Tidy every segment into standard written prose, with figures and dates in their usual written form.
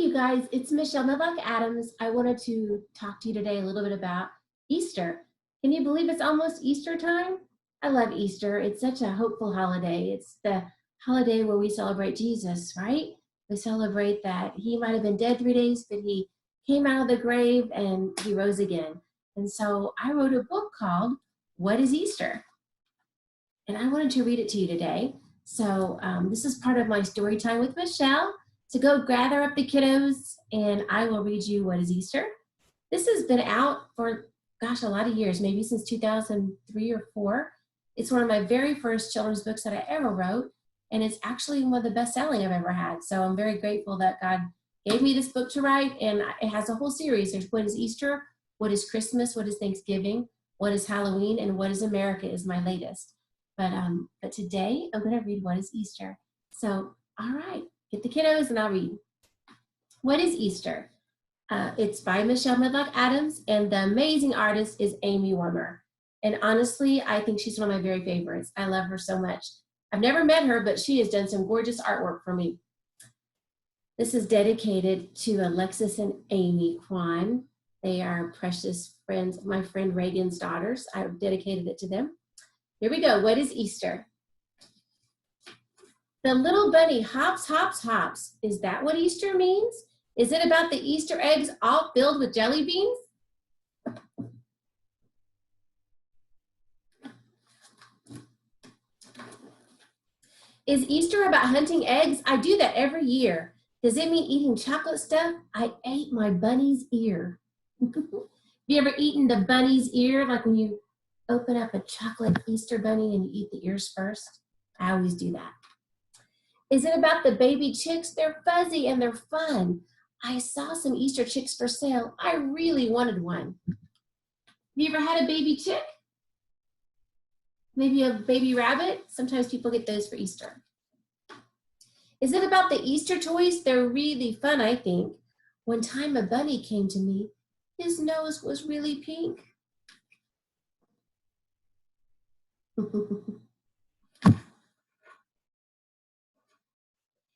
you guys, it's Michelle Medlock Adams. I wanted to talk to you today a little bit about Easter. Can you believe it's almost Easter time? I love Easter. It's such a hopeful holiday. It's the holiday where we celebrate Jesus, right? We celebrate that he might have been dead 3 days, but he came out of the grave and he rose again. And so I wrote a book called What is Easter? And I wanted to read it to you today. So this is part of my story time with Michelle. So go gather up the kiddos and I will read you What is Easter. This has been out for, a lot of years, maybe since 2003 or 4. It's one of my very first children's books that I ever wrote. And it's actually one of the best selling I've ever had. So I'm very grateful that God gave me this book to write. And it has a whole series. There's What is Easter, What is Christmas, What is Thanksgiving, What is Halloween, and What is America is my latest. But today I'm going to read What is Easter. So, all right, get the kiddos and I'll read. What is Easter? It's by Michelle Medlock Adams, and the amazing artist is Amy Wormer. And honestly, I think she's one of my very favorites. I love her so much. I've never met her, but she has done some gorgeous artwork for me. This is dedicated to Alexis and Amy Kwan. They are precious friends, my friend Reagan's daughters. I've dedicated it to them. Here we go. What is Easter? The little bunny hops, hops, hops. Is that what Easter means? Is it about the Easter eggs all filled with jelly beans? Is Easter about hunting eggs? I do that every year. Does it mean eating chocolate stuff? I ate my bunny's ear. Have you ever eaten the bunny's ear, like when you open up a chocolate Easter bunny and you eat the ears first? I always do that. Is it about the baby chicks? They're fuzzy and they're fun. I saw some Easter chicks for sale. I really wanted one. Have you ever had a baby chick? Maybe a baby rabbit? Sometimes people get those for Easter. Is it about the Easter toys? They're really fun, I think. One time a bunny came to me. His nose was really pink.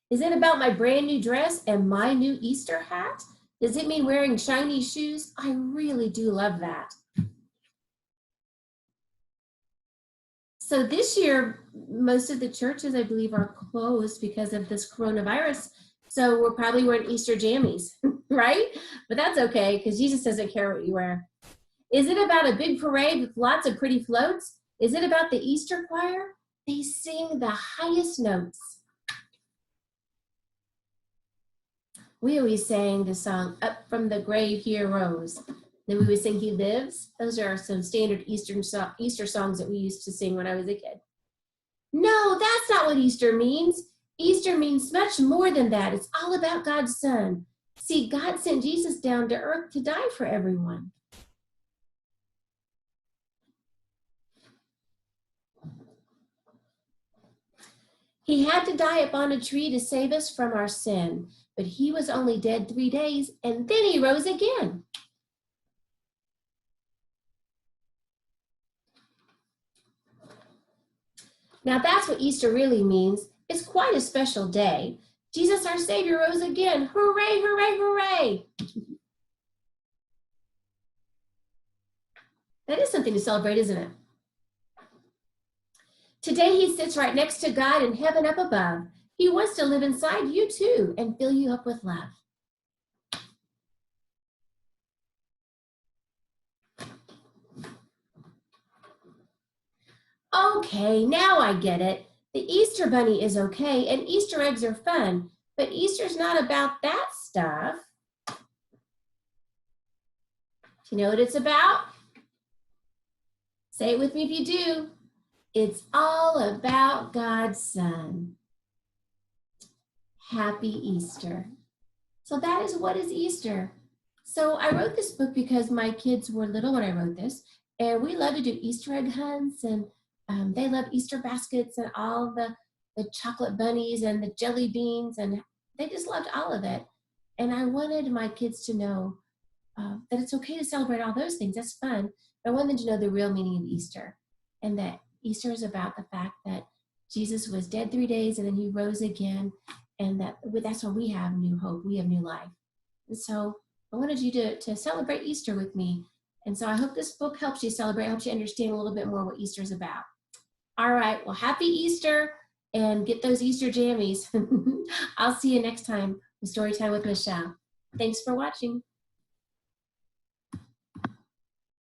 Is it about my brand new dress and my new Easter hat? Does it mean wearing shiny shoes? I really do love that. So this year, most of the churches, I believe, are closed because of this coronavirus. So we're probably wearing Easter jammies, right? But that's okay because Jesus doesn't care what you wear. Is it about a big parade with lots of pretty floats? Is it about the Easter choir? They sing the highest notes. We always sang the song, Up from the Grave He Arose. Then we would sing He Lives. Those are some standard Easter songs that we used to sing when I was a kid. No, that's not what Easter means. Easter means much more than that. It's all about God's Son. See, God sent Jesus down to earth to die for everyone. He had to die upon a tree to save us from our sin, but he was only dead 3 days, and then he rose again. Now that's what Easter really means. It's quite a special day. Jesus, our Savior, rose again. Hooray, hooray, hooray. That is something to celebrate, isn't it? Today he sits right next to God in heaven up above. He wants to live inside you too and fill you up with love. Okay, now I get it. The Easter bunny is okay and Easter eggs are fun, but Easter's not about that stuff. Do you know what it's about? Say it with me if you do. It's all about God's Son. Happy Easter. So that is What is Easter. So I wrote this book because my kids were little when I wrote this, and we love to do Easter egg hunts, and they love Easter baskets and all the chocolate bunnies and the jelly beans, and they just loved all of it. And I wanted my kids to know that it's okay to celebrate all those things. That's fun. But I wanted them to know the real meaning of Easter, and that Easter is about the fact that Jesus was dead 3 days and then he rose again. and that's when we have new hope, we have new life. And so I wanted you to celebrate Easter with me. And so I hope this book helps you celebrate, helps you understand a little bit more what Easter is about. All right, well, happy Easter, and get those Easter jammies. I'll see you next time with Storytime with Michelle. Thanks for watching.